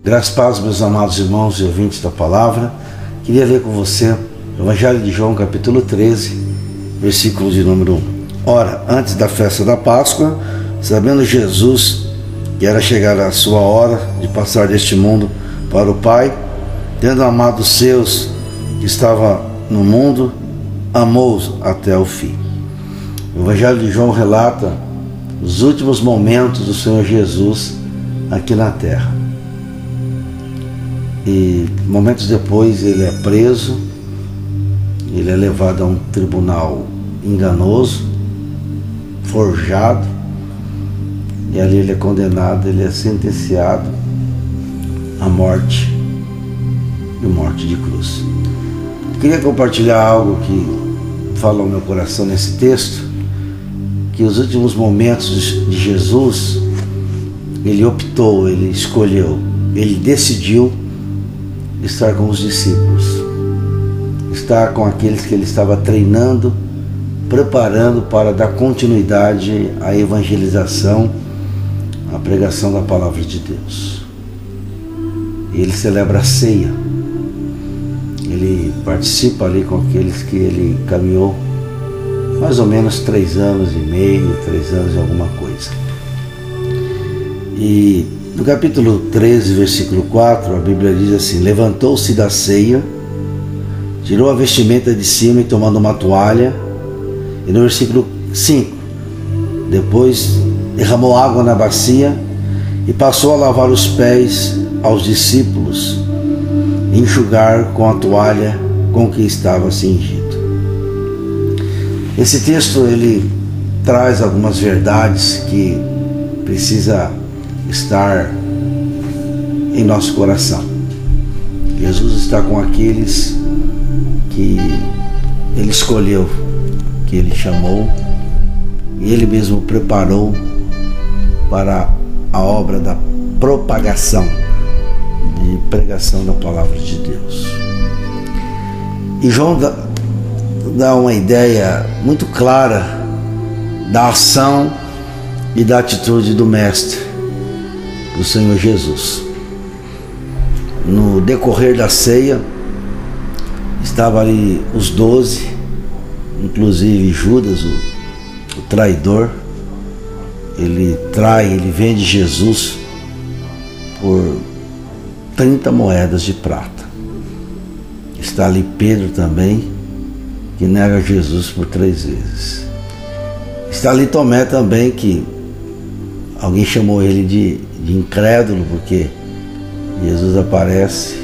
Graças a Deus, meus amados irmãos e ouvintes da palavra. Queria ler com você o Evangelho de João, capítulo 13, versículo de número 1. Ora, antes da festa da Páscoa, sabendo Jesus que era chegada a sua hora de passar deste mundo para o Pai, tendo amado os seus que estavam no mundo, amou-os até o fim. O Evangelho de João relata os últimos momentos do Senhor Jesus aqui na terra. E momentos depois ele é preso, ele é levado a um tribunal enganoso, forjado, e ali ele é condenado, ele é sentenciado à morte, e morte de cruz. Eu queria compartilhar algo que fala ao meu coração nesse texto, que os últimos momentos de Jesus, ele optou, ele escolheu, ele decidiu estar com os discípulos, estar com aqueles que ele estava treinando, preparando para dar continuidade à evangelização, à pregação da palavra de Deus. Ele celebra a ceia, ele participa ali com aqueles que ele caminhou mais ou menos 3 anos e meio, 3 anos e alguma coisa. E no capítulo 13, versículo 4, a Bíblia diz assim: levantou-se da ceia, tirou a vestimenta de cima e tomando uma toalha, e no versículo 5, depois derramou água na bacia e passou a lavar os pés aos discípulos e enxugar com a toalha com que estava cingido. Esse texto ele traz algumas verdades que precisa estar em nosso coração. Jesus está com aqueles que ele escolheu, que ele chamou, e ele mesmo preparou para a obra da propagação, de pregação da palavra de Deus. E João dá uma ideia muito clara da ação e da atitude do Mestre, do Senhor Jesus. No decorrer da ceia, estava ali os 12, inclusive Judas, o traidor. Ele vende Jesus por 30 moedas de prata. Está ali Pedro também, que nega Jesus por 3 vezes. Está ali Tomé também, que alguém chamou ele de incrédulo, porque Jesus aparece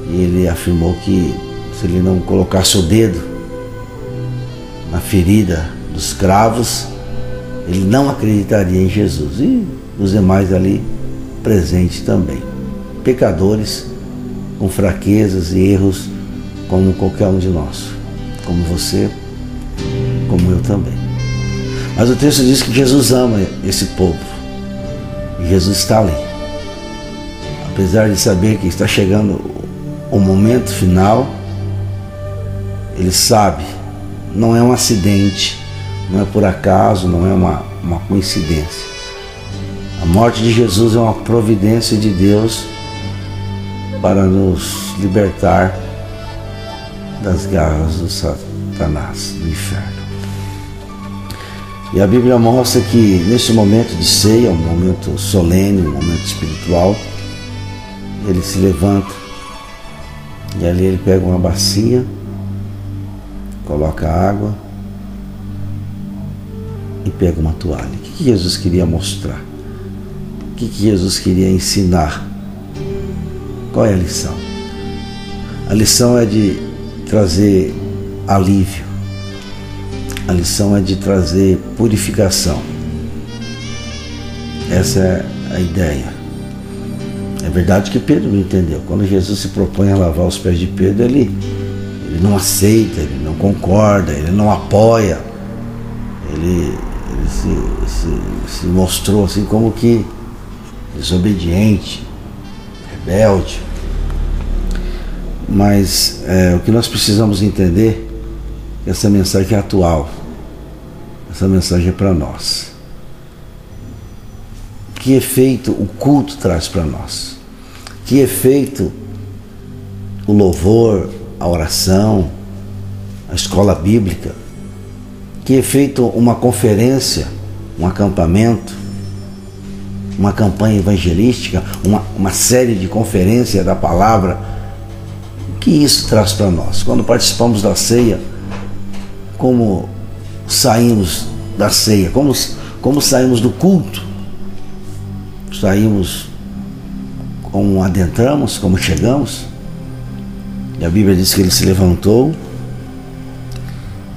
e ele afirmou que se ele não colocasse o dedo na ferida dos cravos, ele não acreditaria em Jesus. E os demais ali presentes também, pecadores com fraquezas e erros como qualquer um de nós, como você, como eu também. Mas o texto diz que Jesus ama esse povo. E Jesus está ali. Apesar de saber que está chegando o momento final, ele sabe, não é um acidente, não é por acaso, não é uma coincidência. A morte de Jesus é uma providência de Deus para nos libertar das garras do Satanás, do inferno. E a Bíblia mostra que nesse momento de ceia, um momento solene, um momento espiritual, ele se levanta e ali ele pega uma bacia, coloca água e pega uma toalha. O que Jesus queria mostrar? O que Jesus queria ensinar? Qual é a lição? A lição é de trazer alívio. A lição é de trazer purificação. Essa é a ideia. É verdade que Pedro não entendeu. Quando Jesus se propõe a lavar os pés de Pedro, ele não aceita, ele não concorda, ele não apoia. Ele se mostrou assim como que desobediente, rebelde. Mas o que nós precisamos entender é que essa mensagem é atual. Essa mensagem é para nós. Que efeito o culto traz para nós? Que efeito o louvor, a oração, a escola bíblica, que efeito uma conferência, um acampamento, uma campanha evangelística, uma série de conferências da palavra, o que isso traz para nós? Quando participamos da ceia, como saímos da ceia, como saímos do culto, saímos como adentramos, como chegamos. E a Bíblia diz que ele se levantou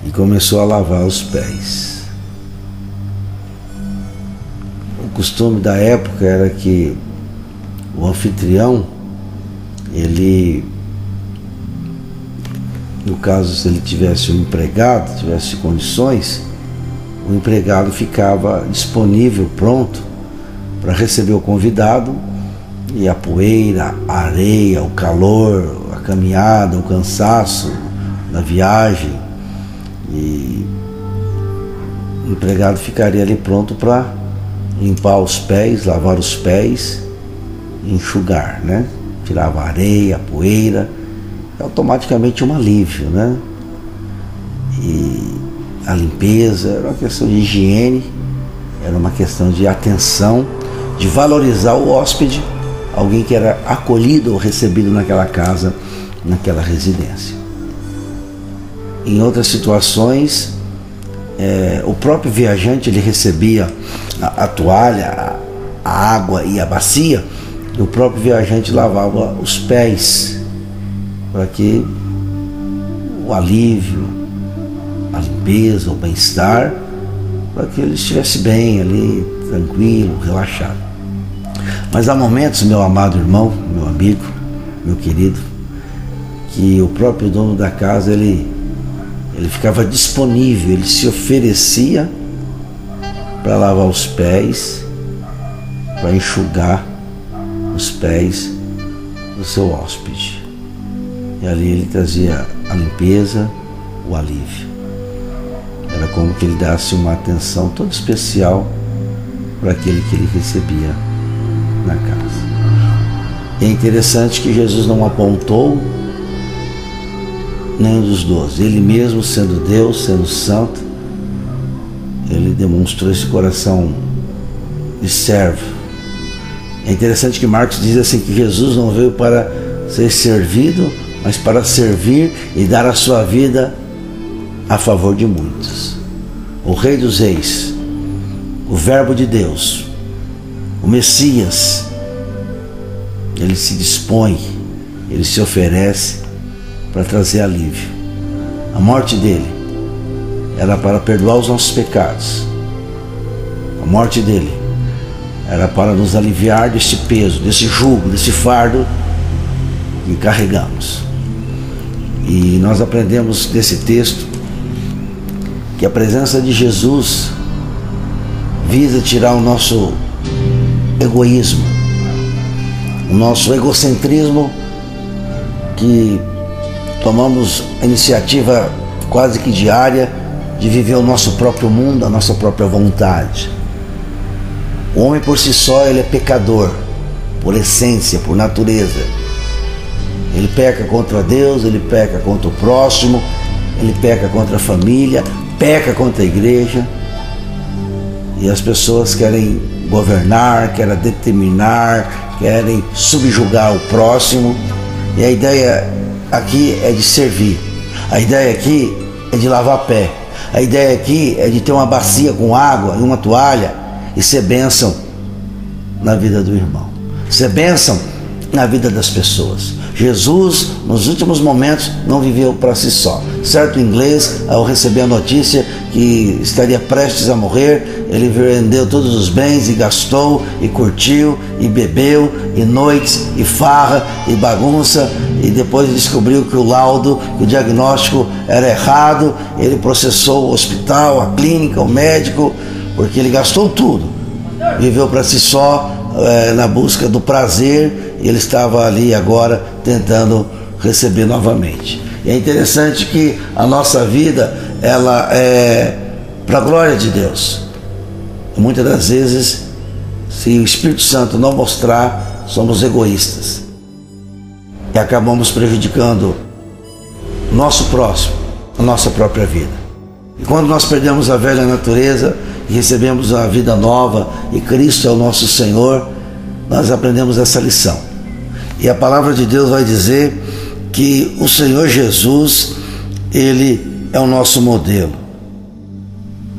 e começou a lavar os pés. O costume da época era que o anfitrião, ele, no caso, se ele tivesse um empregado, tivesse condições, o empregado ficava disponível, pronto, para receber o convidado, e a poeira, a areia, o calor, a caminhada, o cansaço da viagem, e o empregado ficaria ali pronto para limpar os pés, lavar os pés, enxugar, né? Tirava a areia, a poeira, automaticamente um alívio, né? E a limpeza era uma questão de higiene, era uma questão de atenção, de valorizar o hóspede, alguém que era acolhido ou recebido naquela casa, naquela residência. Em outras situações, o próprio viajante, ele recebia a toalha, a água e a bacia, e o próprio viajante lavava os pés, para que o alívio, a limpeza, o bem-estar, para que ele estivesse bem ali, tranquilo, relaxado. Mas há momentos, meu amado irmão, meu amigo, meu querido, que o próprio dono da casa, ele ficava disponível, ele se oferecia para lavar os pés, para enxugar os pés do seu hóspede. E ali ele trazia a limpeza, o alívio. Era como que ele desse uma atenção toda especial para aquele que ele recebia na casa. E é interessante que Jesus não apontou nenhum dos 12. Ele mesmo, sendo Deus, sendo santo, ele demonstrou esse coração de servo. É interessante que Marcos diz assim, que Jesus não veio para ser servido, mas para servir e dar a sua vida a favor de muitos. O Rei dos Reis, o Verbo de Deus, o Messias, ele se dispõe, ele se oferece para trazer alívio. A morte dele era para perdoar os nossos pecados. A morte dele era para nos aliviar desse peso, desse jugo, desse fardo que carregamos. E nós aprendemos desse texto que a presença de Jesus visa tirar o nosso egoísmo, o nosso egocentrismo, que tomamos a iniciativa quase que diária de viver o nosso próprio mundo, a nossa própria vontade. O homem por si só, ele é pecador, por essência, por natureza. Ele peca contra Deus, ele peca contra o próximo, ele peca contra a família, peca contra a igreja. E as pessoas querem governar, querem determinar, querem subjugar o próximo. E a ideia aqui é de servir. A ideia aqui é de lavar pé. A ideia aqui é de ter uma bacia com água e uma toalha e ser bênção na vida do irmão, ser bênção na vida das pessoas. Jesus, nos últimos momentos, não viveu para si só. Certo inglês, ao receber a notícia que estaria prestes a morrer, ele vendeu todos os bens e gastou, e curtiu, e bebeu, e noites, e farra, e bagunça, e depois descobriu que o laudo, que o diagnóstico era errado. Ele processou o hospital, a clínica, o médico, porque ele gastou tudo. Viveu para si só, na busca do prazer. Ele estava ali agora tentando receber novamente. E é interessante que a nossa vida, ela é para a glória de Deus. E muitas das vezes, se o Espírito Santo não mostrar, somos egoístas. e acabamos prejudicando o nosso próximo, a nossa própria vida. E quando nós perdemos a velha natureza e recebemos a vida nova e Cristo é o nosso Senhor, nós aprendemos essa lição. E a palavra de Deus vai dizer que o Senhor Jesus, Ele é o nosso modelo.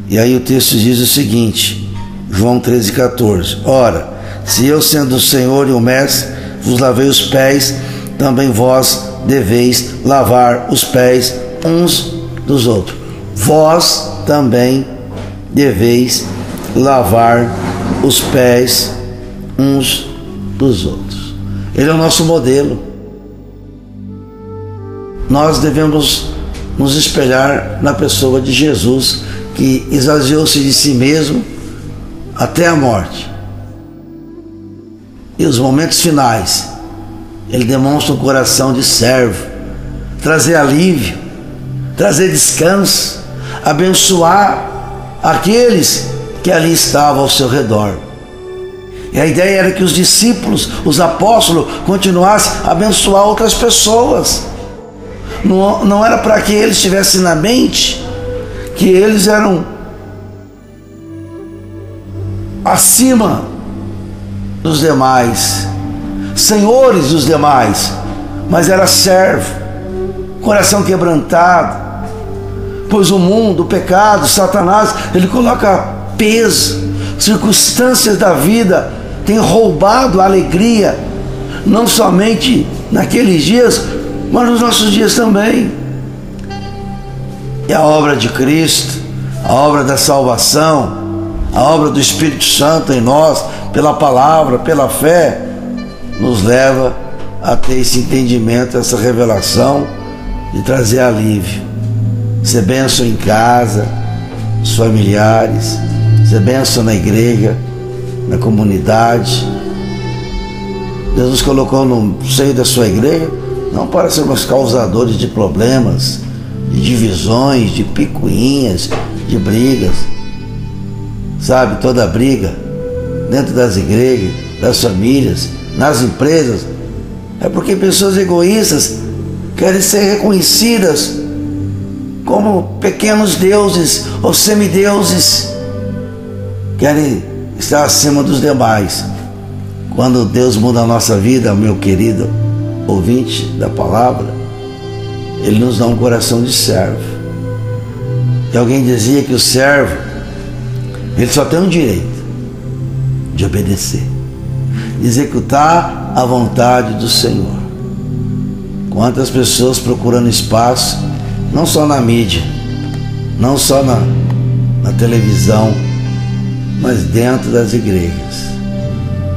E aí o texto diz o seguinte, João 13,14: Ora, se eu, sendo o Senhor e o Mestre, vos lavei os pés, também vós deveis lavar os pés uns dos outros. Vós também deveis lavar os pés uns dos outros. Ele é o nosso modelo. Nós devemos nos espelhar na pessoa de Jesus, que esvaziou-se de si mesmo até a morte. E os momentos finais, ele demonstra um coração de servo, trazer alívio, trazer descanso, abençoar aqueles que ali estavam ao seu redor. E a ideia era que os discípulos, os apóstolos, continuassem a abençoar outras pessoas. Não era para que eles tivessem na mente que eles eram acima dos demais, senhores dos demais, mas era servo, coração quebrantado, pois o mundo, o pecado, Satanás, ele coloca peso, circunstâncias da vida têm roubado a alegria, não somente naqueles dias, mas nos nossos dias também. E a obra de Cristo, a obra da salvação, a obra do Espírito Santo em nós, pela palavra, pela fé, nos leva a ter esse entendimento, essa revelação de trazer alívio, ser bênção em casa, os familiares, ser bênção na igreja, na comunidade. Deus nos colocou no seio da sua igreja não para sermos causadores de problemas, de divisões, de picuinhas, de brigas. Sabe, toda briga dentro das igrejas, das famílias, nas empresas, é porque pessoas egoístas querem ser reconhecidas como pequenos deuses ou semideuses, querem estar acima dos demais. Quando Deus muda a nossa vida, meu querido ouvinte da palavra, Ele nos dá um coração de servo. E alguém dizia que o servo, ele só tem um direito de obedecer, de executar a vontade do Senhor. Quantas pessoas procurando espaço, não só na mídia, não só na televisão, mas dentro das igrejas.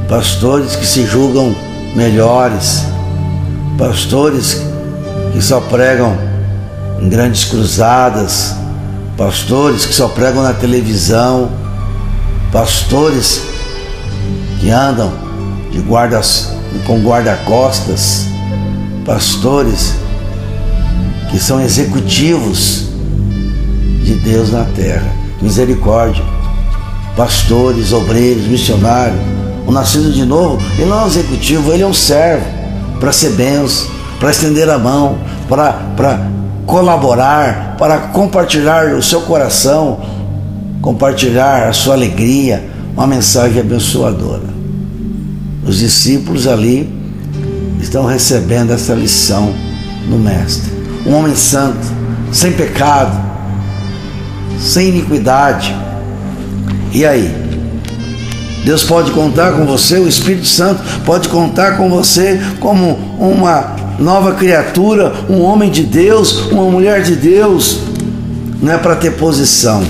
Pastores que se julgam melhores, pastores que só pregam em grandes cruzadas, pastores que só pregam na televisão, pastores que andam com guarda-costas, pastores que são executivos de Deus na terra. Misericórdia. Pastores, obreiros, missionários, o nascido de novo, ele não é um executivo, ele é um servo, para ser benção, para estender a mão, para colaborar, para compartilhar o seu coração, compartilhar a sua alegria, uma mensagem abençoadora. Os discípulos ali estão recebendo essa lição no Mestre. Um homem santo, sem pecado, sem iniquidade. E aí? Deus pode contar com você, o Espírito Santo pode contar com você como uma nova criatura, um homem de Deus, uma mulher de Deus. Não é para ter posição,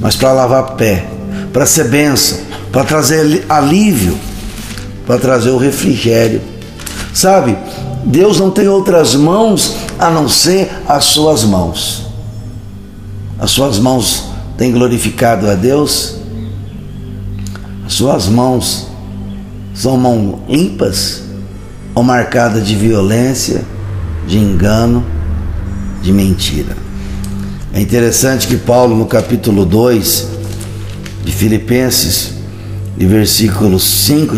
mas para lavar pé, para ser bênção, para trazer alívio, para trazer o refrigério. Sabe, Deus não tem outras mãos a não ser as suas mãos. As suas mãos têm glorificado a Deus? As suas mãos são mãos limpas ou marcadas de violência, de engano, de mentira? É interessante que Paulo, no capítulo 2 de Filipenses, e versículo 5,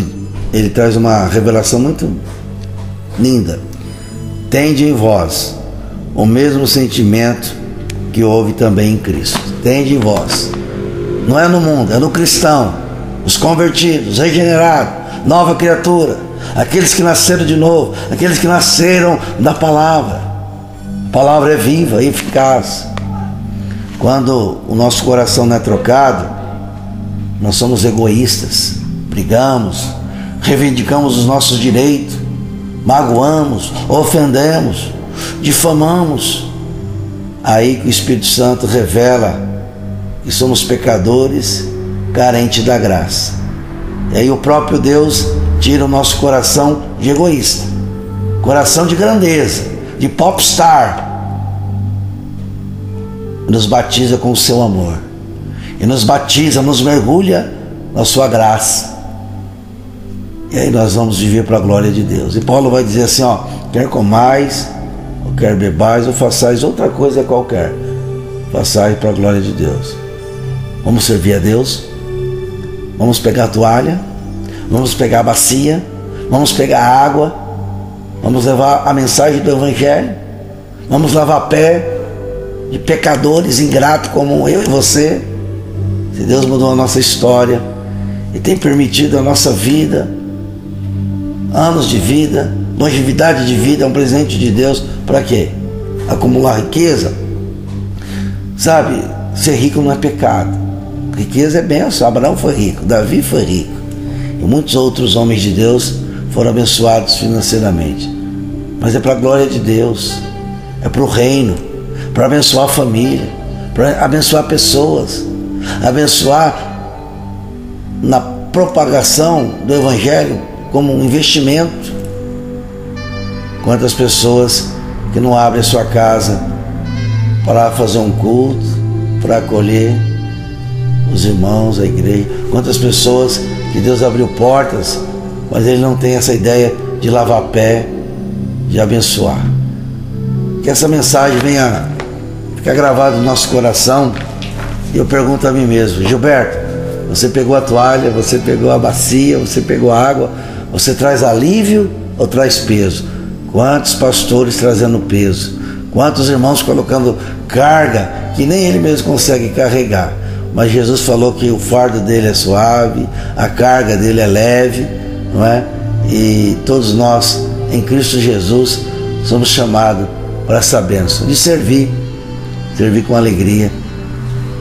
ele traz uma revelação muito linda. tende em vós o mesmo sentimento que houve também em Cristo. Tende em vós. Não é no mundo, é no cristão, os convertidos, os regenerados, nova criatura, aqueles que nasceram de novo, aqueles que nasceram da palavra. A palavra é viva e eficaz. Quando o nosso coração não é trocado, nós somos egoístas, brigamos, reivindicamos os nossos direitos, magoamos, ofendemos, difamamos. Aí que o Espírito Santo revela que somos pecadores, carentes da graça. E aí o próprio Deus tira o nosso coração de egoísta, coração de grandeza, de popstar, e nos batiza com o seu amor, e nos batiza, nos mergulha na sua graça. E aí nós vamos viver para a glória de Deus. E Paulo vai dizer assim, ó: quer comais, ou quer bebais, ou façais outra coisa qualquer, façais para a glória de Deus. Vamos servir a Deus, vamos pegar a toalha, vamos pegar a bacia, vamos pegar a água, vamos levar a mensagem do Evangelho, vamos lavar pé de pecadores ingratos como eu e você. Se Deus mudou a nossa história e tem permitido a nossa vida, anos de vida, longevidade de vida, é um presente de Deus. Para quê? Acumular riqueza? Sabe, ser rico não é pecado. Riqueza é bênção. Abraão foi rico, Davi foi rico, e muitos outros homens de Deus foram abençoados financeiramente. Mas é para a glória de Deus, é para o reino, para abençoar a família, para abençoar pessoas, abençoar na propagação do Evangelho como um investimento. Quantas pessoas que não abrem a sua casa para fazer um culto, para acolher os irmãos, a igreja. Quantas pessoas que Deus abriu portas, mas Ele não tem essa ideia de lavar pé, de abençoar. Que essa mensagem venha ficar gravada no nosso coração. E eu pergunto a mim mesmo: Gilberto, você pegou a toalha, você pegou a bacia, você pegou a água, você traz alívio ou traz peso? Quantos pastores trazendo peso? Quantos irmãos colocando carga que nem ele mesmo consegue carregar? Mas Jesus falou que o fardo dele é suave, a carga dele é leve, não é? E todos nós, em Cristo Jesus, somos chamados para essa bênção de servir com alegria,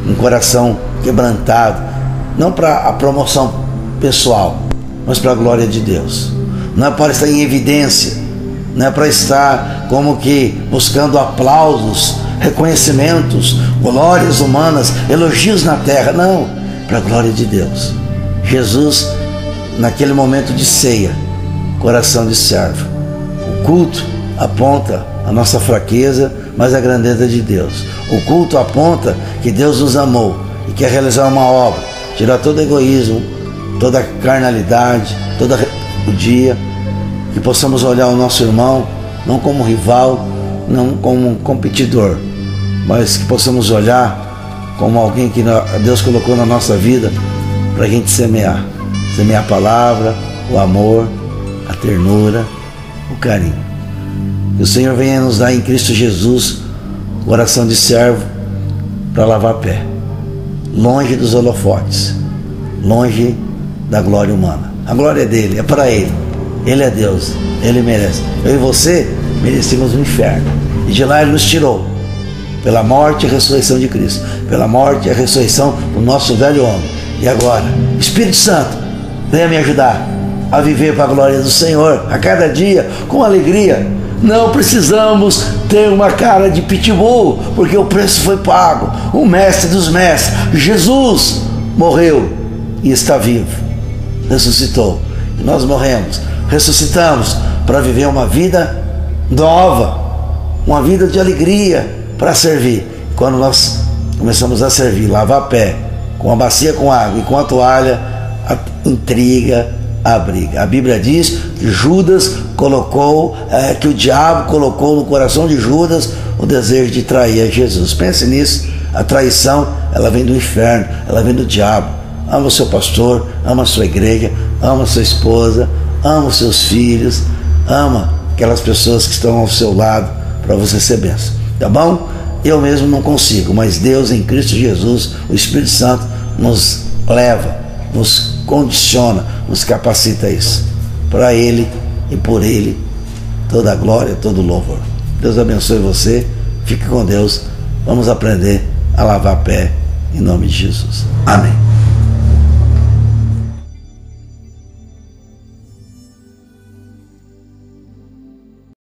um coração quebrantado, não para a promoção pessoal, mas para a glória de Deus. Não é para estar em evidência, não é para estar como que buscando aplausos, reconhecimentos, glórias humanas, elogios na terra. Não, para a glória de Deus. Jesus, naquele momento de ceia, coração de servo. O culto aponta a nossa fraqueza, mas a grandeza de Deus. O culto aponta que Deus nos amou e quer realizar uma obra, tirar todo egoísmo, toda carnalidade, toda rebeldia, que possamos olhar o nosso irmão não como rival, não como um competidor, mas que possamos olhar como alguém que Deus colocou na nossa vida para a gente semear a palavra, o amor, a ternura, o carinho. Que o Senhor venha nos dar em Cristo Jesus coração de servo para lavar pé, longe dos holofotes, longe da glória humana. A glória é dele, é para ele. Ele é Deus, Ele merece. Eu e você merecemos o inferno, e de lá Ele nos tirou pela morte e ressurreição de Cristo, pela morte e a ressurreição do nosso velho homem. E agora, Espírito Santo, venha me ajudar a viver para a glória do Senhor a cada dia com alegria. Não precisamos ter uma cara de pitbull, porque o preço foi pago. O mestre dos mestres, Jesus, morreu e está vivo, ressuscitou, e nós morremos, ressuscitamos para viver uma vida nova, uma vida de alegria, para servir. Quando nós começamos a servir, lavar pé, com a bacia com água e com a toalha, a intriga, a briga. A Bíblia diz que Judas colocou, que o diabo colocou no coração de Judas o desejo de trair a Jesus. Pense nisso. A traição, ela vem do inferno, ela vem do diabo. Ama o seu pastor, ama a sua igreja, ama a sua esposa, ama os seus filhos, ama aquelas pessoas que estão ao seu lado, para você ser bênção, tá bom? Eu mesmo não consigo, mas Deus em Cristo Jesus, o Espírito Santo, nos leva, nos condiciona, nos capacita a isso. Para Ele e por Ele, toda a glória, todo o louvor. Deus abençoe você, fique com Deus. Vamos aprender a lavar pé em nome de Jesus. Amém.